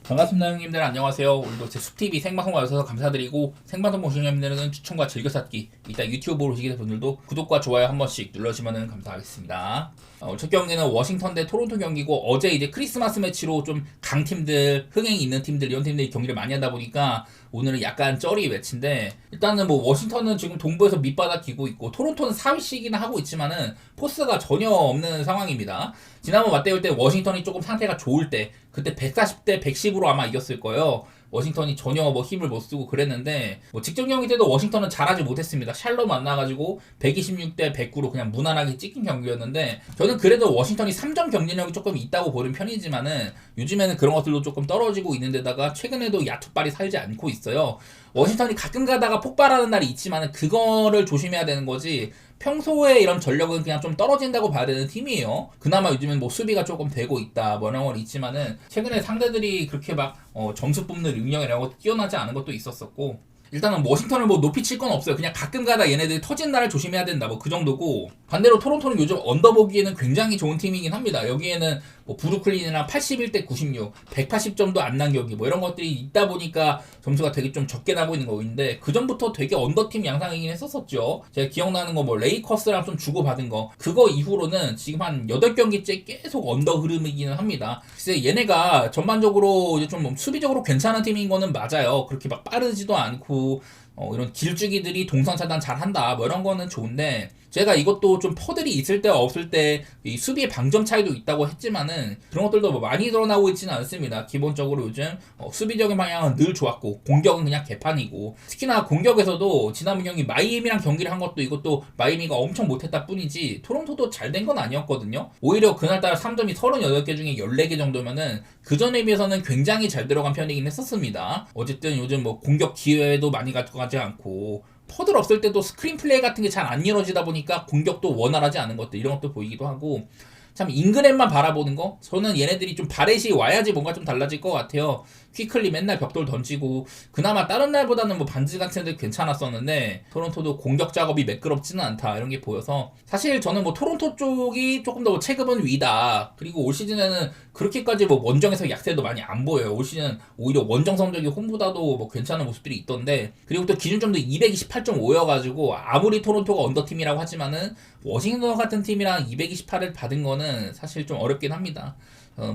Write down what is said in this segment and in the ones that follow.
반갑습니다 형님들, 안녕하세요. 오늘도 제 숲TV 생방송 와주셔서 감사드리고, 생방송 보시는 형님들은 추천과 즐겨찾기, 이따 유튜브로 오시게 된 분들도 구독과 좋아요 한 번씩 눌러주시면 감사하겠습니다. 첫 경기는 워싱턴 대 토론토 경기고, 어제 이제 크리스마스 매치로 좀 강팀들, 흥행이 있는 팀들, 이런 팀들이 경기를 많이 하다 보니까 오늘은 약간 쩌리 매치인데, 일단은 뭐 워싱턴은 지금 동부에서 밑바닥 기고 있고 토론토는 4위씩이나 하고 있지만은 포스가 전혀 없는 상황입니다. 지난번 맞대결 때 워싱턴이 조금 상태가 좋을 때, 그때 140대 110으로 아마 이겼을 거예요. 워싱턴이 전혀 뭐 힘을 못 쓰고 그랬는데, 뭐 직전 경기 때도 워싱턴은 잘하지 못했습니다. 샬럿 만나가지고 126대 109로 그냥 무난하게 찍힌 경기였는데, 저는 그래도 워싱턴이 3점 경쟁력이 조금 있다고 보는 편이지만은 요즘에는 그런 것들도 조금 떨어지고 있는 데다가 최근에도 야투발이 살지 않고 있어요. 워싱턴이 가끔 가다가 폭발하는 날이 있지만은 그거를 조심해야 되는 거지, 평소에 이런 전력은 그냥 좀 떨어진다고 봐야 되는 팀이에요. 그나마 요즘은 뭐 수비가 조금 되고 있다 뭐 이런 건 있지만은, 최근에 상대들이 그렇게 막 점수 뽑는 능력이라고 뛰어나지 않은 것도 있었었고, 일단은 워싱턴을 뭐 높이 칠 건 없어요. 그냥 가끔 가다 얘네들이 터진 날을 조심해야 된다 뭐 그 정도고, 반대로 토론토는 요즘 언더보기에는 굉장히 좋은 팀이긴 합니다. 여기에는 뭐 브루클린이랑 81대 96, 180점도 안 난 경기 뭐 이런 것들이 있다 보니까 점수가 되게 좀 적게 나고 있는 거인데, 그 전부터 되게 언더팀 양상이긴 했었었죠. 제가 기억나는 거 뭐 레이커스랑 좀 주고받은 거, 그거 이후로는 지금 한 8경기째 계속 언더 흐름이기는 합니다. 글쎄 얘네가 전반적으로 좀 수비적으로 괜찮은 팀인 거는 맞아요. 그렇게 막 빠르지도 않고 이런 길쭉이들이 동선 차단 잘한다 뭐 이런 거는 좋은데, 제가 이것도 좀 퍼들이 있을 때 없을 때 이 수비의 방점 차이도 있다고 했지만은 그런 것들도 뭐 많이 드러나고 있지는 않습니다. 기본적으로 요즘 수비적인 방향은 늘 좋았고 공격은 그냥 개판이고, 특히나 공격에서도 지난번 경기 마이애미랑 경기를 한 것도, 이것도 마이애미가 엄청 못했다 뿐이지 토론토도 잘 된 건 아니었거든요. 오히려 그날따라 3점이 38개 중에 14개 정도면은 그전에 비해서는 굉장히 잘 들어간 편이긴 했었습니다. 어쨌든 요즘 뭐 공격 기회도 많이 가져가지 않고, 퍼들 없을 때도 스크린 플레이 같은 게 잘 안 이루어지다 보니까 공격도 원활하지 않은 것들, 이런 것도 보이기도 하고, 참 잉그램만 바라보는 거, 저는 얘네들이 좀 바렛이 와야지 뭔가 좀 달라질 것 같아요. 퀴클리 맨날 벽돌 던지고, 그나마 다른 날보다는 뭐 반지 같은 애들 괜찮았었는데 토론토도 공격 작업이 매끄럽지는 않다 이런 게 보여서, 사실 저는 뭐 토론토 쪽이 조금 더 체급은 위다. 그리고 올 시즌에는 그렇게까지 뭐 원정에서 약세도 많이 안 보여요. 올 시즌 오히려 원정 성적이 홈보다도 뭐 괜찮은 모습들이 있던데, 그리고 또 기준점도 228.5여가지고 아무리 토론토가 언더팀이라고 하지만은 워싱턴 같은 팀이랑 228을 받은 거는 사실 좀 어렵긴 합니다.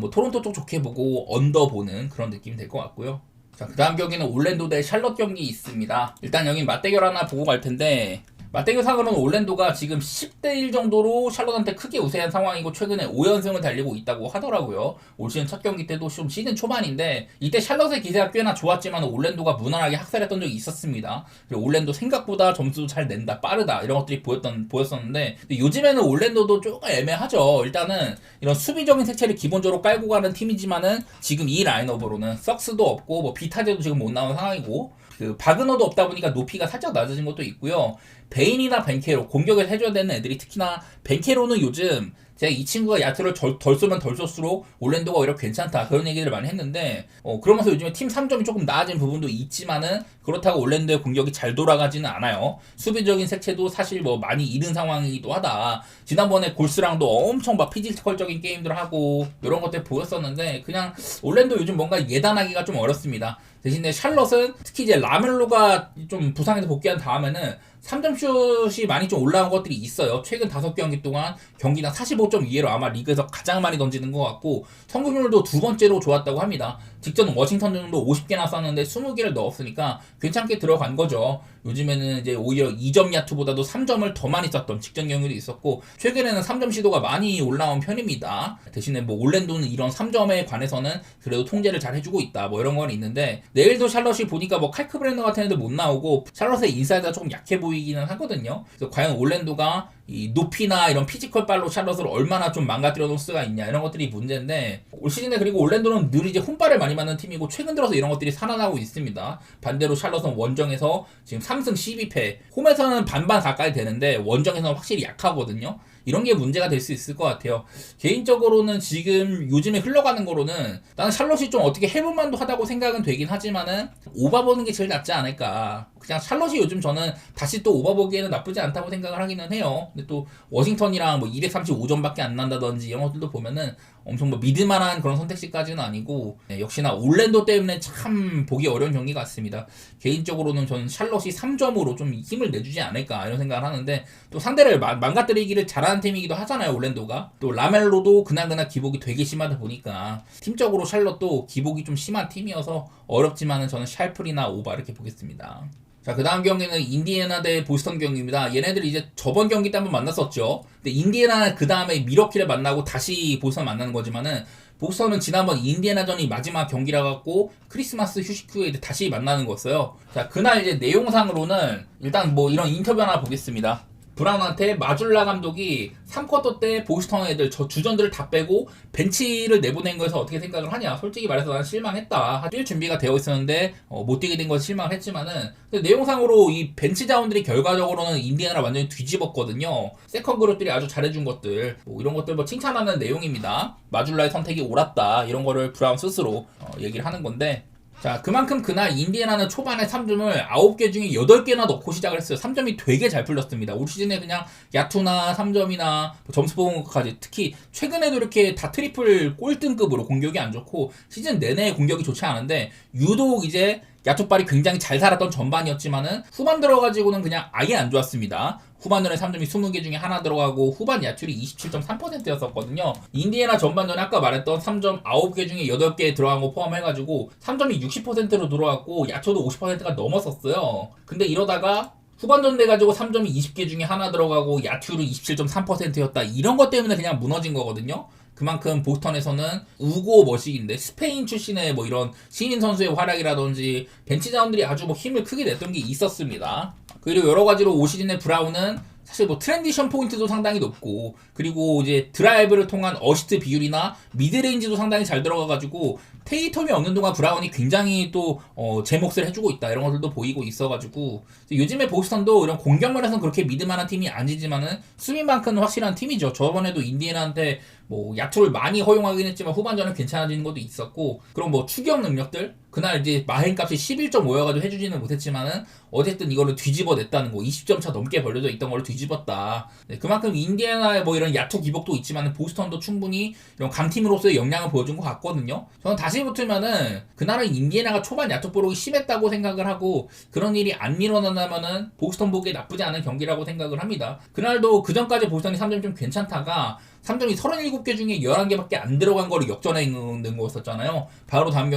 뭐 토론토 쪽 좋게 보고 언더 보는 그런 느낌이 될 것 같고요. 자, 그 다음 경기는 올랜도 대 샬럿 경기 있습니다. 일단 여기 맞대결 하나 보고 갈 텐데, 맞대결상으로는 올랜도가 지금 10대1 정도로 샬럿한테 크게 우세한 상황이고, 최근에 5연승을 달리고 있다고 하더라고요. 올 시즌 첫 경기 때도 좀 시즌 초반인데, 이때 샬럿의 기세가 꽤나 좋았지만 올랜도가 무난하게 학살했던 적이 있었습니다. 그리고 올랜도 생각보다 점수도 잘 낸다, 빠르다 이런 것들이 보였었는데, 요즘에는 올랜도도 조금 애매하죠. 일단은 이런 수비적인 색채를 기본적으로 깔고 가는 팀이지만은 지금 이 라인업으로는 썩스도 없고 뭐 비타제도 지금 못 나오는 상황이고, 그 바그너도 없다 보니까 높이가 살짝 낮아진 것도 있고요. 베인이나 벤케로 공격을 해줘야 되는 애들이, 특히나 벤케로는 요즘 제가 이 친구가 야트를 덜 쏘면 덜 쏠수록 올랜도가 오히려 괜찮다 그런 얘기를 많이 했는데, 그러면서 요즘에 팀 3점이 조금 나아진 부분도 있지만은 그렇다고 올랜도의 공격이 잘 돌아가지는 않아요. 수비적인 색채도 사실 뭐 많이 잃은 상황이기도 하다. 지난번에 골스랑도 엄청 막 피지컬적인 게임들을 하고 이런 것들 보였었는데, 그냥 올랜도 요즘 뭔가 예단하기가 좀 어렵습니다. 대신에 샬럿은 특히 이제 라멜로가 좀 부상에서 복귀한 다음에는 3점 슛이 많이 좀 올라온 것들이 있어요. 최근 5경기 동안 경기당 45점 이하로 아마 리그에서 가장 많이 던지는 것 같고, 성공률도 두 번째로 좋았다고 합니다. 직전 워싱턴 정도 50개나 쐈는데 20개를 넣었으니까 괜찮게 들어간 거죠. 요즘에는 이제 오히려 2점 야투보다도 3점을 더 많이 쐈던 직전 경기도 있었고, 최근에는 3점 시도가 많이 올라온 편입니다. 대신에 뭐 올랜도는 이런 3점에 관해서는 그래도 통제를 잘 해주고 있다 뭐 이런 건 있는데, 내일도 샬럿이 보니까 뭐 칼크 브랜더 같은 애들 못 나오고 샬럿의 인사이드가 조금 약해 보이기는 하거든요. 그래서 과연 올랜도가 이 높이나 이런 피지컬 발로 샬럿을 얼마나 좀 망가뜨려 놓을 수가 있냐, 이런 것들이 문제인데, 올 시즌에 그리고 올랜도는 늘 이제 홈발을 많이 맞는 팀이고 최근 들어서 이런 것들이 살아나고 있습니다. 반대로 샬럿은 원정에서 지금 3승 12패, 홈에서는 반반 가까이 되는데 원정에서는 확실히 약하거든요. 이런 게 문제가 될 수 있을 것 같아요. 개인적으로는 지금 요즘에 흘러가는 거로는 나는 샬럿이 좀 어떻게 해볼만도 하다고 생각은 되긴 하지만은 오바 보는 게 제일 낫지 않을까. 그냥 샬럿이 요즘 저는 다시 또 오버보기에는 나쁘지 않다고 생각을 하기는 해요. 근데 또 워싱턴이랑 뭐 235점밖에 안 난다든지 이런 것들도 보면은 엄청 뭐 믿을만한 그런 선택지까지는 아니고, 네, 역시나 올랜도 때문에 참 보기 어려운 경기 같습니다. 개인적으로는 저는 샬럿이 3점으로 좀 힘을 내주지 않을까 이런 생각을 하는데, 또 상대를 망가뜨리기를 잘하는 팀이기도 하잖아요, 올랜도가. 또 라멜로도 그날그날 기복이 되게 심하다 보니까 팀적으로 샬럿도 기복이 좀 심한 팀이어서 어렵지만은 저는 샬플이나 오바 이렇게 보겠습니다. 자, 그 다음 경기는 인디애나 대 보스턴 경기입니다. 얘네들이 이제 저번 경기 때 한번 만났었죠. 근데 인디애나는 그 다음에 미러키를 만나고 다시 보스턴 만나는 거지만은, 보스턴은 지난번 인디애나전이 마지막 경기라 갖고 크리스마스 휴식 후에 다시 만나는 거였어요. 자, 그날 이제 내용상으로는 일단 뭐 이런 인터뷰 하나 보겠습니다. 브라운한테 마줄라 감독이 3쿼터 때 보스턴 애들 저 주전들을 다 빼고 벤치를 내보낸 거에서 어떻게 생각을 하냐. 솔직히 말해서 난 실망했다. 뛸 준비가 되어 있었는데 못 뛰게 된 건 실망을 했지만은, 근데 내용상으로 이 벤치 자원들이 결과적으로는 인디애나를 완전히 뒤집었거든요. 세컨 그룹들이 아주 잘해준 것들, 뭐 이런 것들 뭐 칭찬하는 내용입니다. 마줄라의 선택이 옳았다, 이런 거를 브라운 스스로 얘기를 하는 건데, 자, 그만큼 그날 인디애나는 초반에 3점을 9개 중에 8개나 넣고 시작을 했어요. 3점이 되게 잘 풀렸습니다. 올 시즌에 그냥 야투나 3점이나 점수 뽑은 것까지, 특히 최근에도 이렇게 다 트리플 꼴등급으로 공격이 안 좋고 시즌 내내 공격이 좋지 않은데, 유독 이제 야투발이 굉장히 잘 살았던 전반이었지만은 후반 들어가지고는 그냥 아예 안 좋았습니다. 후반전에 3점이 20개 중에 하나 들어가고 후반 야투율이 27.3%였었거든요. 인디애나 전반전에 아까 말했던 3점 9개 중에 8개 들어간 거 포함해가지고 3점이 60%로 들어갔고 야투도 50%가 넘었었어요. 근데 이러다가 후반전 돼가지고 3점이 20개 중에 하나 들어가고 야투율이 27.3%였다. 이런 것 때문에 그냥 무너진 거거든요. 그만큼 보스턴에서는 우고 머시기인데, 스페인 출신의 뭐 이런 신인 선수의 활약이라든지 벤치 자원들이 아주 뭐 힘을 크게 냈던 게 있었습니다. 그리고 여러 가지로 올 시즌의 브라운은 사실 뭐 트랜지션 포인트도 상당히 높고, 그리고 이제 드라이브를 통한 어시스트 비율이나 미드레인지도 상당히 잘 들어가가지고 테이텀이 없는 동안 브라운이 굉장히 또 제 몫을 해주고 있다, 이런 것들도 보이고 있어가지고 요즘에 보스턴도 이런 공격면에서는 그렇게 믿을만한 팀이 아니지만은 수비만큼은 확실한 팀이죠. 저번에도 인디애나한테 뭐 야투를 많이 허용하긴 했지만 후반전에 괜찮아지는 것도 있었고, 그럼 뭐 추격 능력들, 그날 이제 마행 값이 11.5여가지고 해주지는 못했지만은 어쨌든 이거를 뒤집어냈다는 거, 20점 차 넘게 벌려져 있던 걸 뒤집었다. 네, 그만큼 인디애나의 뭐 이런 야투 기복도 있지만 보스턴도 충분히 이런 강팀으로서의 역량을 보여준 것 같거든요. 저는 다시 붙으면은 그날은 인디애나가 초반 야투 보록이 심했다고 생각을 하고, 그런 일이 안 일어난다면은 보스턴 보기에 나쁘지 않은 경기라고 생각을 합니다. 그날도 그 전까지 보스턴이 3점이 좀 괜찮다가 3점이 37개 중에 11개밖에 안 들어간 거를 역전해 있는 거였었잖아요. 바로 다음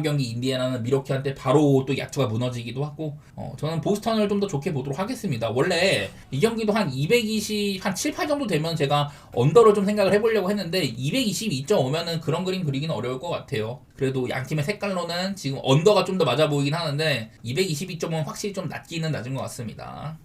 경기 인디애나는 미러키한테 바로 또 야투가 무너지기도 하고, 저는 보스턴을 좀 더 좋게 보도록 하겠습니다. 원래 이 경기도 한 220, 한 7, 8 정도 되면 제가 언더를 좀 생각을 해보려고 했는데 222.5면은 그런 그림 그리기는 어려울 것 같아요. 그래도 양 팀의 색깔로는 지금 언더가 좀 더 맞아 보이긴 하는데 222.5는 확실히 좀 낮기는 낮은 것 같습니다.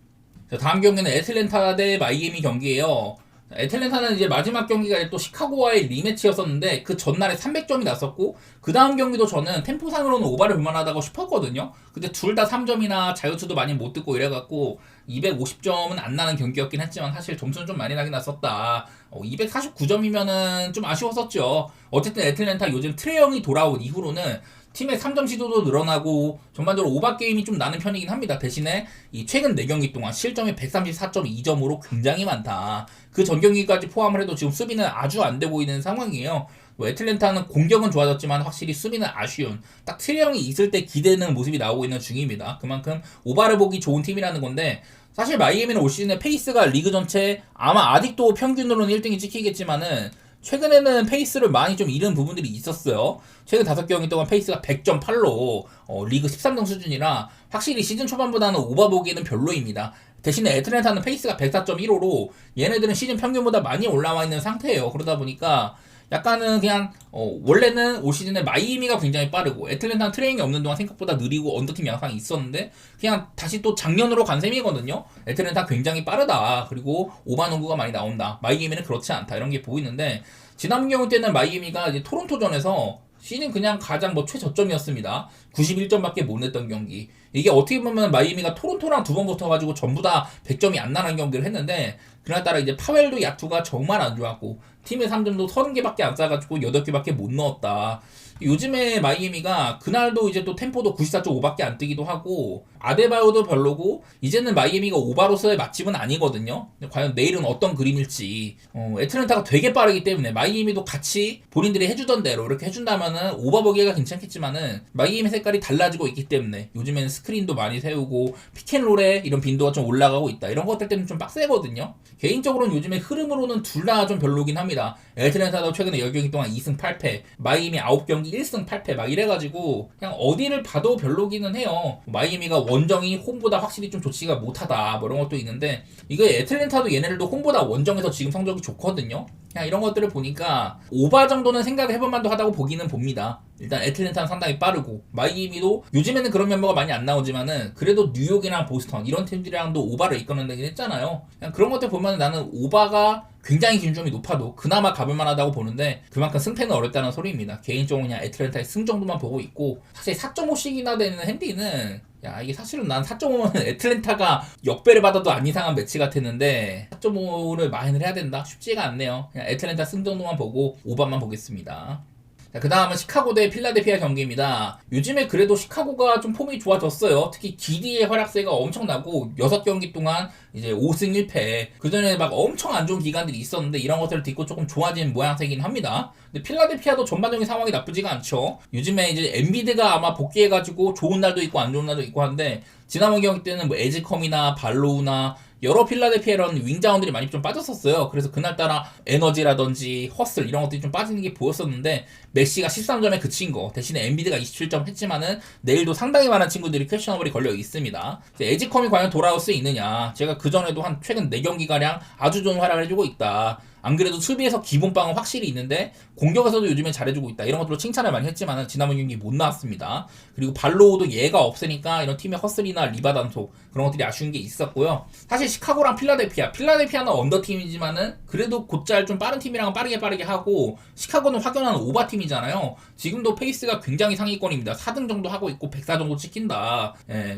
자, 다음 경기는 애틀랜타 대 마이애미 경기예요. 애틀랜타는 이제 마지막 경기가 또 시카고와의 리매치였었는데 그 전날에 300점이 났었고, 그 다음 경기도 저는 템포상으로는 오바를 볼만하다고 싶었거든요. 근데 둘 다 3점이나 자유투도 많이 못 듣고 이래갖고 250점은 안 나는 경기였긴 했지만 사실 점수는 좀 많이 나긴 났었다. 249점이면은 좀 아쉬웠었죠. 어쨌든 애틀랜타 요즘 트레이 형이 돌아온 이후로는 팀의 3점 시도도 늘어나고 전반적으로 오바 게임이 좀 나는 편이긴 합니다. 대신에 이 최근 4경기 동안 실점이 134.2점으로 굉장히 많다. 그 전 경기까지 포함을 해도 지금 수비는 아주 안 돼 보이는 상황이에요. 뭐 애틀랜타는 공격은 좋아졌지만 확실히 수비는 아쉬운, 딱 트레이 형이 있을 때 기대는 모습이 나오고 있는 중입니다. 그만큼 오바를 보기 좋은 팀이라는 건데, 사실 마이애미는 올 시즌에 페이스가 리그 전체 아마 아직도 평균으로는 1등이 찍히겠지만은 최근에는 페이스를 많이 좀 잃은 부분들이 있었어요. 최근 5경기 동안 페이스가 100.8로 리그 13등 수준이라 확실히 시즌 초반보다는 오바 보기에는 별로입니다. 대신에 애틀랜타는 페이스가 104.15로 얘네들은 시즌 평균보다 많이 올라와 있는 상태예요. 그러다 보니까 약간은 그냥 원래는 올 시즌에 마이애미가 굉장히 빠르고 애틀랜타는 트레이닝이 없는 동안 생각보다 느리고 언더팀 양상이 있었는데 그냥 다시 또 작년으로 간 셈이거든요. 애틀랜타 굉장히 빠르다, 그리고 오바 농구가 많이 나온다, 마이애미는 그렇지 않다, 이런 게 보이는데, 지난 경우 때는 마이애미가 이제 토론토전에서 시즌 그냥 가장 뭐 최저점이었습니다. 91점밖에 못 냈던 경기. 이게 어떻게 보면 마이애미가 토론토랑 2번 붙어가지고 전부 다 100점이 안 나는 경기를 했는데, 그날따라 이제 파웰도 야투가 정말 안 좋았고 팀의 3점도 30개밖에 안 쏴가지고 8개밖에 못 넣었다. 요즘에 마이애미가 그날도 이제 또 템포도 94.5밖에 안 뜨기도 하고 아데바요도 별로고 이제는 마이애미가 오바로서의 맛집은 아니거든요. 과연 내일은 어떤 그림일지 애틀랜타가 되게 빠르기 때문에 마이애미도 같이 본인들이 해주던 대로 이렇게 해준다면은 오바보기가 괜찮겠지만은 마이애미 색깔이 달라지고 있기 때문에 요즘에는 스크린도 많이 세우고 피켄롤에 이런 빈도가 좀 올라가고 있다. 이런 것들 때문에 좀 빡세거든요. 개인적으로는 요즘에 흐름으로는 둘 다 좀 별로긴 합니다. 애틀랜타도 최근에 10경기 동안 2승 8패, 마이애미 9경기 1승 8패 막 이래가지고 그냥 어디를 봐도 별로기는 해요. 마이애미가 원정이 홈보다 확실히 좀 좋지가 못하다 뭐 이런 것도 있는데 이게 애틀랜타도 얘네들도 홈보다 원정에서 지금 성적이 좋거든요. 그냥 이런 것들을 보니까 오바 정도는 생각을 해볼 만도 하다고 보기는 봅니다. 일단 애틀랜타는 상당히 빠르고 마이애미도 요즘에는 그런 멤버가 많이 안 나오지만은 그래도 뉴욕이나 보스턴 이런 팀들이랑도 오바를 이끌어내긴 했잖아요. 그냥 그런 것들 보면 나는 오바가 굉장히 기준점이 높아도 그나마 가볼 만하다고 보는데 그만큼 승패는 어렵다는 소리입니다. 개인적으로 그냥 애틀랜타의 승 정도만 보고 있고 사실 4.5씩이나 되는 핸디는 야 이게 사실은 난 4.5는 애틀랜타가 역배를 받아도 안 이상한 매치 같았는데 4.5를 마인을 해야 된다? 쉽지가 않네요. 그냥 애틀랜타 승 정도만 보고 오바만 보겠습니다. 그 다음은 시카고 대 필라델피아 경기입니다. 요즘에 그래도 시카고가 좀 폼이 좋아졌어요. 특히 기디의 활약세가 엄청나고 6경기 동안 이제 5승 1패. 그 전에 막 엄청 안 좋은 기간들이 있었는데 이런 것들을 딛고 조금 좋아진 모양새긴 합니다. 근데 필라델피아도 전반적인 상황이 나쁘지가 않죠. 요즘에 이제 엔비드가 아마 복귀해가지고 좋은 날도 있고 안 좋은 날도 있고 한데 지난번 경기 때는 뭐 에즈컴이나 발로우나 여러 필라델피아 이런 윙자원들이 많이 좀 빠졌었어요. 그래서 그날따라 에너지라든지 허슬 이런 것들이 좀 빠지는 게 보였었는데 메시가 13점에 그친 거 대신에 엔비드가 27점 했지만은 내일도 상당히 많은 친구들이 퀘셔너블이 걸려 있습니다. 에지컴이 과연 돌아올 수 있느냐. 제가 그전에도 한 최근 4경기가량 아주 좋은 활약을 해주고 있다. 안 그래도 수비에서 기본빵은 확실히 있는데 공격에서도 요즘에 잘해주고 있다. 이런 것들로 칭찬을 많이 했지만 지난번 경기 못 나왔습니다. 그리고 발로우도 얘가 없으니까 이런 팀의 허슬이나 리바 단속 그런 것들이 아쉬운 게 있었고요. 사실 시카고랑 필라델피아는 언더팀이지만은 그래도 곧잘 좀 빠른 팀이랑 빠르게 하고 시카고는 확연한 오바팀이잖아요. 지금도 페이스가 굉장히 상위권입니다. 4등 정도 하고 있고 104 정도 찍힌다.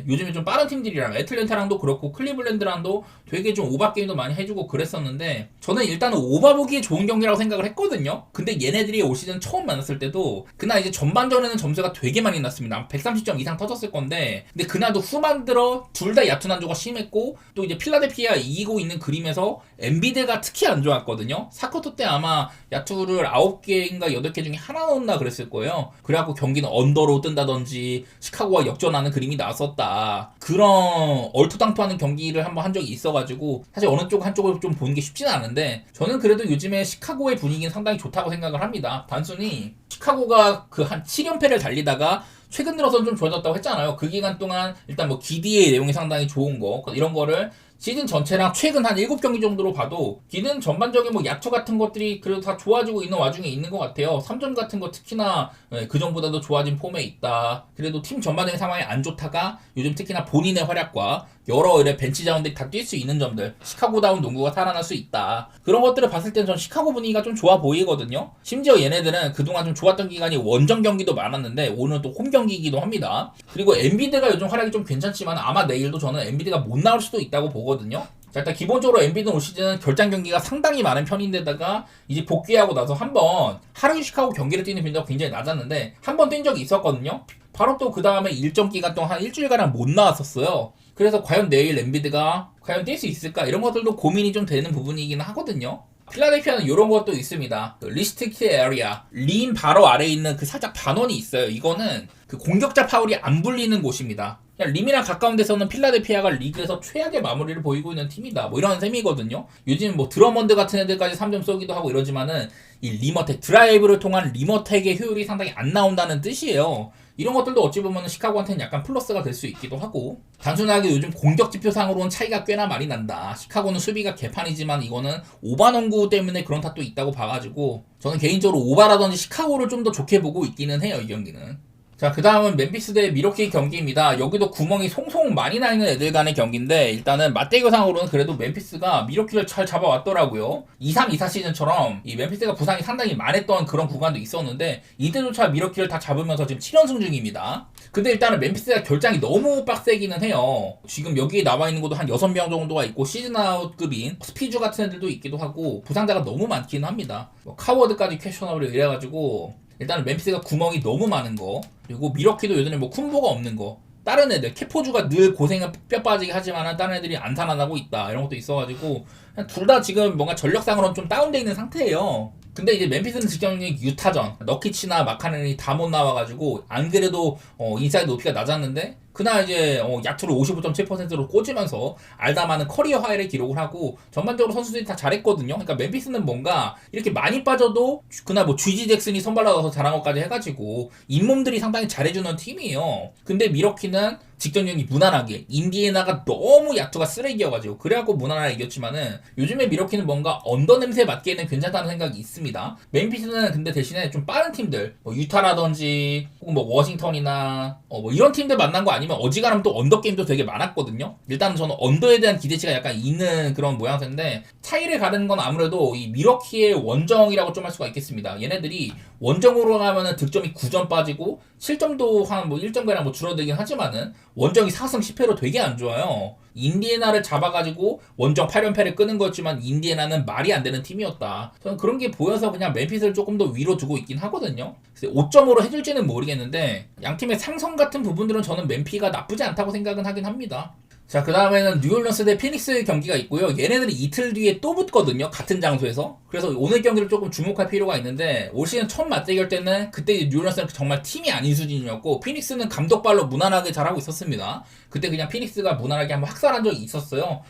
요즘에 좀 빠른 팀들이랑 애틀랜타랑도 그렇고 클리블랜드랑도 되게 좀 오바 게임도 많이 해주고 그랬었는데 저는 일단은 오바 보기에 좋은 경기라고 생각을 했거든요. 근데 얘네들이 올 시즌 처음 만났을 때도 그날 이제 전반전에는 점수가 되게 많이 났습니다. 130점 이상 터졌을 건데 근데 그날도 후반 들어 둘 다 야투난조가 심했고 또 이제 필라델피아 이기고 있는 그림에서 엔비드가 특히 안 좋았거든요. 4쿼터 때 아마 야투를 9개인가 8개 중에 하나 넣었나 그랬을 거예요. 그래갖고 경기는 언더로 뜬다든지 시카고가 역전하는 그림이 나왔었다. 그런 얼토당토하는 경기를 한번 한 적이 있어가지고 사실 어느 쪽 한쪽을 좀 보는 게 쉽지는 않은데 저는 그래도 요즘에 시카고의 분위기는 상당히 좋다고 생각을 합니다. 단순히 시카고가 그 한 7연패를 달리다가 최근 들어서는 좀 좋아졌다고 했잖아요. 그 기간 동안 일단 뭐 기디의 내용이 상당히 좋은 거 이런 거를 시즌 전체랑 최근 한 7경기 정도로 봐도 기는 전반적인 뭐 야투 같은 것들이 그래도 다 좋아지고 있는 와중에 있는 것 같아요. 3점 같은 거 특히나 그전보다도 좋아진 폼에 있다. 그래도 팀 전반적인 상황이 안 좋다가 요즘 특히나 본인의 활약과 여러 이래 벤치 자원들이 다 뛸 수 있는 점들 시카고다운 농구가 살아날 수 있다. 그런 것들을 봤을 땐 전 시카고 분위기가 좀 좋아 보이거든요. 심지어 얘네들은 그동안 좀 좋았던 기간이 원정 경기도 많았는데 오늘은 또 홈 경기이기도 합니다. 그리고 엔비드가 요즘 활약이 좀 괜찮지만 아마 내일도 저는 엔비드가 못 나올 수도 있다고 보거든요. 자, 일단 기본적으로 엔비드는 올 시즌 결장 경기가 상당히 많은 편인데다가 이제 복귀하고 나서 한번 하루 휴식하고 경기를 뛰는 빈도가 굉장히 낮았는데 한 번 뛴 적이 있었거든요. 바로 또 그 다음에 일정 기간 동안 한 일주일가량 못 나왔었어요. 그래서 과연 내일 엔비드가 과연 뛸 수 있을까 이런 것들도 고민이 좀 되는 부분이긴 하거든요. 필라델피아는 이런 것도 있습니다. 그 리스트릭트 에리아, 림 바로 아래에 있는 그 살짝 반원이 있어요. 이거는 그 공격자 파울이 안 불리는 곳입니다. 그냥 림이랑 가까운 데서는 필라델피아가 리그에서 최악의 마무리를 보이고 있는 팀이다. 뭐 이런 셈이거든요. 요즘 뭐 드러먼드 같은 애들까지 3점 쏘기도 하고 이러지만은 이 림어택, 드라이브를 통한 림어택의 효율이 상당히 안 나온다는 뜻이에요. 이런 것들도 어찌 보면 시카고한테는 약간 플러스가 될 수 있기도 하고 단순하게 요즘 공격 지표상으로는 차이가 꽤나 많이 난다. 시카고는 수비가 개판이지만 이거는 오바 농구 때문에 그런 탓도 있다고 봐가지고 저는 개인적으로 오바라든지 시카고를 좀 더 좋게 보고 있기는 해요. 이 경기는. 자, 그 다음은 멤피스 대 미러키 경기입니다. 여기도 구멍이 송송 많이 나 있는 애들 간의 경기인데 일단은 맞대결상으로는 그래도 멤피스가 미러키를 잘 잡아왔더라고요. 23-24 시즌처럼 이 멤피스가 부상이 상당히 많았던 그런 구간도 있었는데 이때조차 미러키를 다 잡으면서 지금 7연승 중입니다. 근데 일단은 멤피스가 결장이 너무 빡세기는 해요. 지금 여기에 나와 있는 것도 한 6명 정도가 있고 시즌아웃급인 스피주 같은 애들도 있기도 하고 부상자가 너무 많기는 합니다. 뭐 카워드까지 퀘셔너블이 이래가지고 일단은 멤피스가 구멍이 너무 많은 거, 그리고 미러키도 요즘에 뭐 쿤보가 없는 거, 다른 애들 캐포주가 늘 고생을 뼈 빠지게 하지만 다른 애들이 안 살아나고 있다 이런 것도 있어가지고 둘 다 지금 뭔가 전력상으로는 좀 다운돼 있는 상태예요. 근데 이제 멤피스는 직전에 유타전 너키치나 마카넨이 다 못 나와가지고 안 그래도 인사이드 높이가 낮았는데 그날 이제 야투를 55.7%로 꽂으면서 알다마는 커리어 하이를 기록을 하고 전반적으로 선수들이 다 잘했거든요. 그러니까 멤피스는 뭔가 이렇게 많이 빠져도 그날 뭐 GG 잭슨이 선발 나와서 잘한 것까지 해가지고 잇몸들이 상당히 잘해주는 팀이에요. 근데 미러키는 직전 경기 무난하게 인디애나가 너무 야투가 쓰레기여가지고 그래갖고 무난하게 이겼지만은 요즘에 미러키는 뭔가 언더 냄새 맡기에는 괜찮다는 생각이 있습니다. 멤피스는 근데 대신에 좀 빠른 팀들 뭐 유타라든지 혹은 뭐 워싱턴이나 뭐 이런 팀들 만난 거 아니면 어지간하면 또 언더 게임도 되게 많았거든요. 일단은 저는 언더에 대한 기대치가 약간 있는 그런 모양새인데 차이를 가르는 건 아무래도 이 미러키의 원정이라고 좀 할 수가 있겠습니다. 얘네들이 원정으로 가면은 득점이 9점 빠지고 실점도 한 뭐 1점가량 뭐 줄어들긴 하지만은 원정이 4승 10패로 되게 안 좋아요. 인디애나를 잡아가지고 원정 8연패를 끄는 거였지만 인디애나는 말이 안 되는 팀이었다. 저는 그런 게 보여서 그냥 멤피스를 조금 더 위로 두고 있긴 하거든요. 5점으로 해줄지는 모르겠는데 양팀의 상성 같은 부분들은 저는 멤피가 나쁘지 않다고 생각은 하긴 합니다. 자, 그 다음에는 뉴올리언스 대 피닉스 경기가 있고요. 얘네들이 이틀 뒤에 또 붙거든요. 같은 장소에서. 그래서 오늘 경기를 조금 주목할 필요가 있는데 올 시즌 첫 맞대결 때는 그때 뉴올리언스는 정말 팀이 아닌 수준이었고 피닉스는 감독발로 무난하게 잘하고 있었습니다. 그때 그냥 피닉스가 무난하게 한번 학살한 적이 있었어요.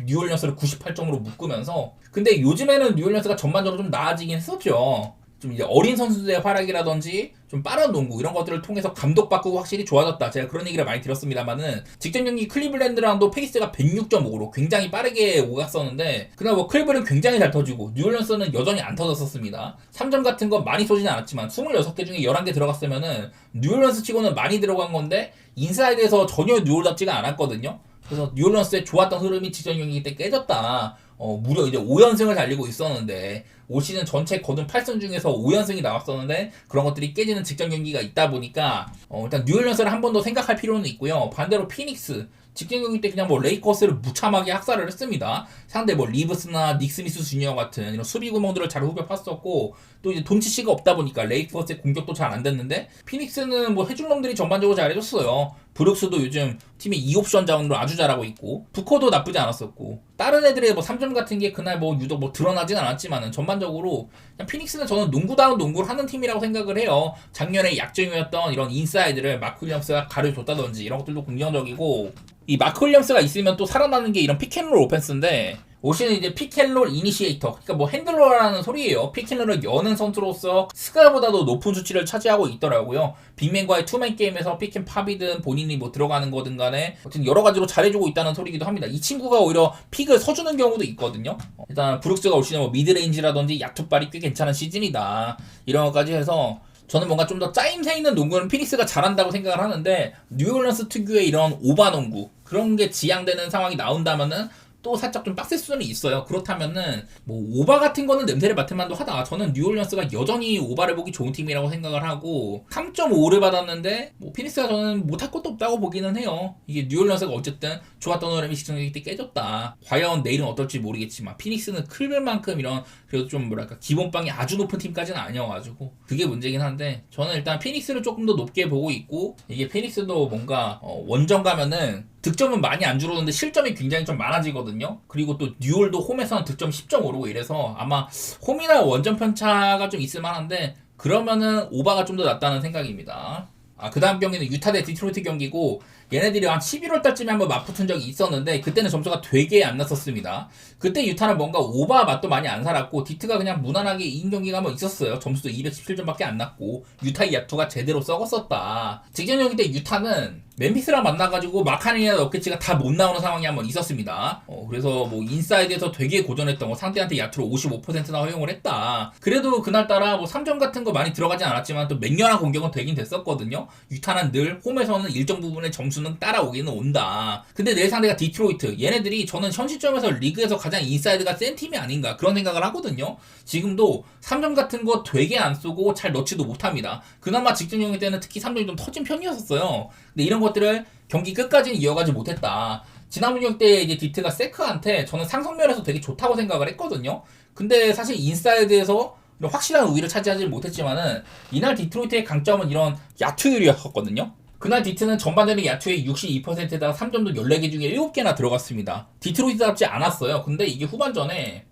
뉴올리언스를 98점으로 묶으면서. 근데 요즘에는 뉴올리언스가 전반적으로 좀 나아지긴 했었죠. 좀 이제 어린 선수들의 활약이라든지 좀 빠른 농구 이런 것들을 통해서 감독 바꾸고 확실히 좋아졌다. 제가 그런 얘기를 많이 들었습니다만은 직전 경기 클리블랜드랑도 페이스가 106.5로 굉장히 빠르게 오갔었는데 그날 뭐 클리블랜드 굉장히 잘 터지고 뉴올리언스는 여전히 안 터졌었습니다. 3점 같은 건 많이 쏘지는 않았지만 26개 중에 11개 들어갔으면은 뉴올리언스 치고는 많이 들어간 건데 인사이드에서 전혀 뉴올답지가 않았거든요. 그래서 뉴올리언스의 좋았던 흐름이 직전 경기 때 깨졌다. 무려 이제 5연승을 달리고 있었는데 올 시즌 전체 거둔 8승 중에서 5연승이 나왔었는데 그런 것들이 깨지는 직전 경기가 있다 보니까 일단 뉴올리언스를 한 번 더 생각할 필요는 있고요. 반대로 피닉스 직전 경기 때 그냥 뭐 레이커스를 무참하게 학살을 했습니다. 상대 뭐 리브스나 닉 스미스 주니어 같은 이런 수비 구멍들을 잘 후벼 팠었고 또 이제 돈치치가 없다 보니까 레이커스의 공격도 잘 안 됐는데 피닉스는 뭐 해줄 놈들이 전반적으로 잘해줬어요. 브룩스도 요즘 팀의 2옵션 자원으로 아주 잘하고 있고 부커도 나쁘지 않았었고 다른 애들의 뭐 3점 같은 게 그날 뭐 유독 뭐 드러나진 않았지만은 전반적으로 그냥 피닉스는 저는 농구다운 농구를 하는 팀이라고 생각을 해요. 작년에 약점이었던 이런 인사이드를 마크 윌리엄스가 가려줬다든지 이런 것들도 긍정적이고 이 마크 윌리엄스가 있으면 또 살아나는 게 이런 픽앤롤 오펜스인데 올 시즌 이제 픽앤롤 이니시에이터 그러니까 뭐 핸들러라는 소리예요. 픽앤롤을 여는 선수로서 스카보다도 높은 수치를 차지하고 있더라고요. 빅맨과의 투맨 게임에서 픽앤팝이든 본인이 뭐 들어가는 거든 간에 어쨌든 여러 가지로 잘해주고 있다는 소리기도 합니다. 이 친구가 오히려 픽을 서주는 경우도 있거든요. 일단 브룩스가 올 시즌 뭐 미드레인지라든지 야투발이 꽤 괜찮은 시즌이다 이런 것까지 해서 저는 뭔가 좀 더 짜임새 있는 농구는 피닉스가 잘한다고 생각을 하는데 뉴올리언스 특유의 이런 오바 농구 그런 게 지향되는 상황이 나온다면은 또 살짝 좀 빡셀 수는 있어요. 그렇다면은 뭐 오바 같은 거는 냄새를 맡을만도 하다. 저는 뉴올리언스가 여전히 오바를 보기 좋은 팀이라고 생각을 하고 3.5를 받았는데 뭐 피닉스가 저는 못할 것도 없다고 보기는 해요. 이게 뉴올리언스가 어쨌든 좋았던 흐름이 직전경기 때 깨졌다. 과연 내일은 어떨지 모르겠지만 피닉스는 클벨만큼 이런 그래도 좀 뭐랄까 기본빵이 아주 높은 팀까지는 아니어가지고 그게 문제긴 한데 저는 일단 피닉스를 조금 더 높게 보고 있고 이게 피닉스도 뭔가 원정 가면은 득점은 많이 안 줄었는데 실점이 굉장히 좀 많아지거든요. 그리고 또 뉴올도 홈에서는 득점 10점 오르고 이래서 아마 홈이나 원정 편차가 좀 있을 만한데 그러면은 오바가 좀 더 낫다는 생각입니다. 그 다음 경기는 유타 대 디트로이트 경기고 얘네들이 한 11월 달쯤에 한번 맞붙은 적이 있었는데 그때는 점수가 되게 안 났었습니다. 그때 유타는 뭔가 오바 맛도 많이 안 살았고 디트가 그냥 무난하게 이긴 경기가 한번 있었어요. 점수도 217점밖에 안 났고 유타의 야투가 제대로 썩었었다. 직전 경기 때 유타는 멤피스랑 만나가지고 마카니나 너키치가 다 못 나오는 상황이 한번 있었습니다. 그래서 뭐 인사이드에서 되게 고전했던 거 상대한테 야투를 55%나 허용을 했다. 그래도 그날따라 뭐 3점 같은 거 많이 들어가진 않았지만 또 맹렬한 공격은 되긴 됐었거든요. 유타는 늘 홈에서는 일정 부분의 점수는 따라오기는 온다. 근데 내일 상대가 디트로이트 얘네들이 저는 현 시점에서 리그에서 가장 인사이드가 센 팀이 아닌가 그런 생각을 하거든요. 지금도 3점 같은 거 되게 안 쏘고 잘 넣지도 못합니다. 그나마 직전 경기 때는 특히 3점이 좀 터진 편이었었어요. 근데 이런 것들을 경기 끝까지는 이어가지 못했다. 지난번 경기 때 이제 디트가 세크한테 저는 상성면에서 되게 좋다고 생각을 했거든요. 근데 사실 인사이드에서 확실한 우위를 차지하지 못했지만은 이날 디트로이트의 강점은 이런 야투율이었거든요. 그날 디트는 전반전에 야투의 62%에다가 3점도 14개 중에 7개나 들어갔습니다. 디트로이트답지 않았어요. 근데 이게 후반전에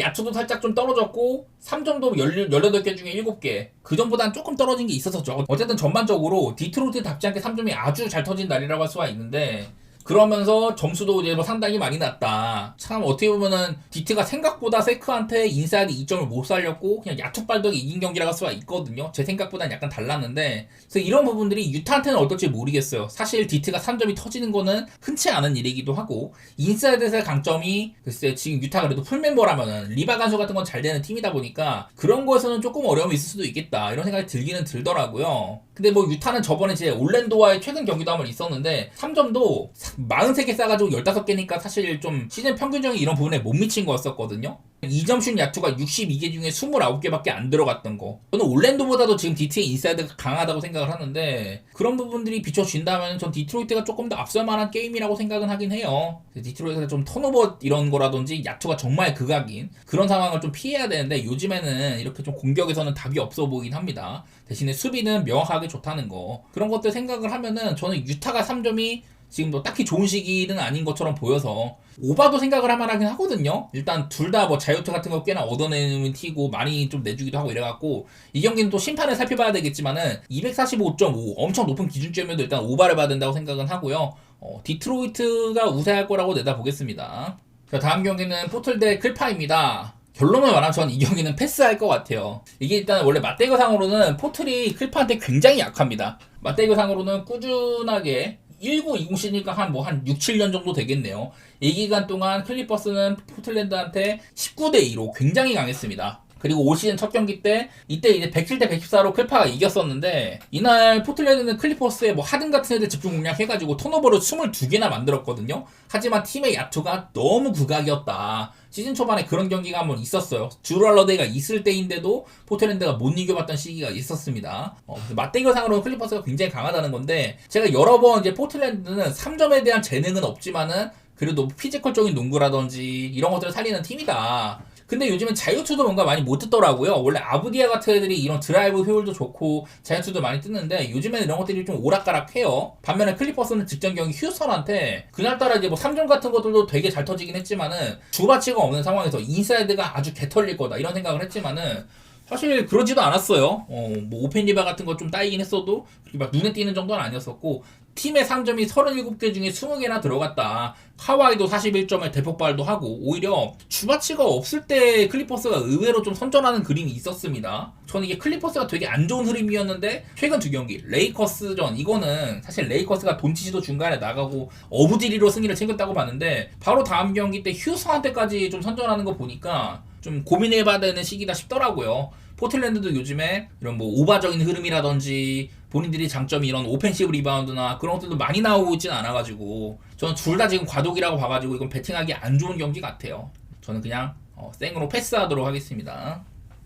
야투도 살짝 좀 떨어졌고 3점도 18개 중에 7개. 그 전보단 조금 떨어진 게 있었었죠. 어쨌든 전반적으로 디트로이트답지 않게 3점이 아주 잘 터진 날이라고 할 수가 있는데, 그러면서 점수도 이제 뭐 상당히 많이 났다. 참 어떻게 보면은 디트가 생각보다 세크한테 인사이드 2점을 못 살렸고 그냥 야투빨덕이 이긴 경기라고 할 수가 있거든요. 제 생각보다는 약간 달랐는데, 그래서 이런 부분들이 유타한테는 어떨지 모르겠어요. 사실 디트가 3점이 터지는 거는 흔치 않은 일이기도 하고, 인사이드에서의 강점이 글쎄 지금 유타가 그래도 풀멤버라면은 리바 간수 같은 건 잘 되는 팀이다 보니까 그런 거에서는 조금 어려움이 있을 수도 있겠다 이런 생각이 들기는 들더라고요. 근데 뭐 유타는 저번에 제 올랜도와의 최근 경기도 한번 있었는데 3점도 43개 싸가지고 15개니까 사실 좀 시즌 평균적인 이런 부분에 못 미친 거였었거든요. 2점 슛 야투가 62개 중에 29개밖에 안 들어갔던 거. 저는 올랜도보다도 지금 디트의 인사이드가 강하다고 생각을 하는데, 그런 부분들이 비춰진다면 전 디트로이트가 조금 더 앞설 만한 게임이라고 생각은 하긴 해요. 디트로이트가 좀 턴오버 이런 거라든지 야투가 정말 극악인 그런 상황을 좀 피해야 되는데, 요즘에는 이렇게 좀 공격에서는 답이 없어 보이긴 합니다. 대신에 수비는 명확하게 좋다는 거, 그런 것들 생각을 하면은 저는 유타가 3점이 지금 뭐 딱히 좋은 시기는 아닌 것처럼 보여서 오바도 생각을 할 만하긴 하거든요. 일단 둘 다 뭐 자유투 같은 거 꽤나 얻어내는 티고 많이 좀 내주기도 하고 이래갖고, 이 경기는 또 심판을 살펴봐야 되겠지만은 245.5 엄청 높은 기준점에도 일단 오바를 봐야 된다고 생각은 하고요. 디트로이트가 우세할 거라고 내다보겠습니다. 자, 다음 경기는 포틀 대 클파입니다. 결론을 말하면 전 이 경기는 패스할 것 같아요. 이게 일단 원래 맞대결상으로는 포틀이 클파한테 굉장히 약합니다. 맞대결상으로는 꾸준하게 19-20 시니까 한 6, 7년 정도 되겠네요. 이 기간 동안 클리퍼스는 포틀랜드한테 19대2로 굉장히 강했습니다. 그리고 올 시즌 첫 경기 때 이때 이제 107대 114로 클파가 이겼었는데, 이날 포틀랜드는 클리퍼스의 뭐 하든 같은 애들 집중 공략 해가지고 턴오버를 22개나 만들었거든요. 하지만 팀의 야투가 너무 극악이었다. 시즌 초반에 그런 경기가 한번 있었어요. 주루 할러데이가 있을 때인데도 포틀랜드가 못 이겨봤던 시기가 있었습니다. 맞대결상으로는 클리퍼스가 굉장히 강하다는 건데, 제가 여러 번 이제 포틀랜드는 3점에 대한 재능은 없지만은 그래도 피지컬적인 농구라든지 이런 것들을 살리는 팀이다. 근데 요즘은 자유투도 뭔가 많이 못 듣더라고요. 원래 아부디아 같은 애들이 이런 드라이브 효율도 좋고 자유투도 많이 뜨는데, 요즘에는 이런 것들이 좀 오락가락해요. 반면에 클리퍼스는 직전 경기 휴스턴한테 그날따라 이제 뭐 3점 같은 것들도 되게 잘 터지긴 했지만은 주바치가 없는 상황에서 인사이드가 아주 개털릴 거다 이런 생각을 했지만은 사실 그러지도 않았어요. 뭐 오펜 리바 같은 거 좀 따이긴 했어도 막 눈에 띄는 정도는 아니었었고, 팀의 상점이 37개 중에 20개나 들어갔다. 카와이도 41점을 대폭발도 하고, 오히려 주바치가 없을 때 클리퍼스가 의외로 좀 선전하는 그림이 있었습니다. 저는 이게 클리퍼스가 되게 안 좋은 흐름이었는데, 최근 두 경기 레이커스전, 이거는 사실 레이커스가 돈치시도 중간에 나가고 어부지리로 승리를 챙겼다고 봤는데, 바로 다음 경기 때 휴스턴한테까지 좀 선전하는 거 보니까 좀 고민해봐야 되는 시기다 싶더라고요. 포틀랜드도 요즘에 이런 뭐 오바적인 흐름이라든지 본인들이 장점이 이런 오펜시브 리바운드나 그런 것들도 많이 나오고 있진 않아가지고, 저는 둘 다 지금 과도기라고 봐가지고 이건 배팅하기 안 좋은 경기 같아요. 저는 그냥 생으로 패스하도록 하겠습니다.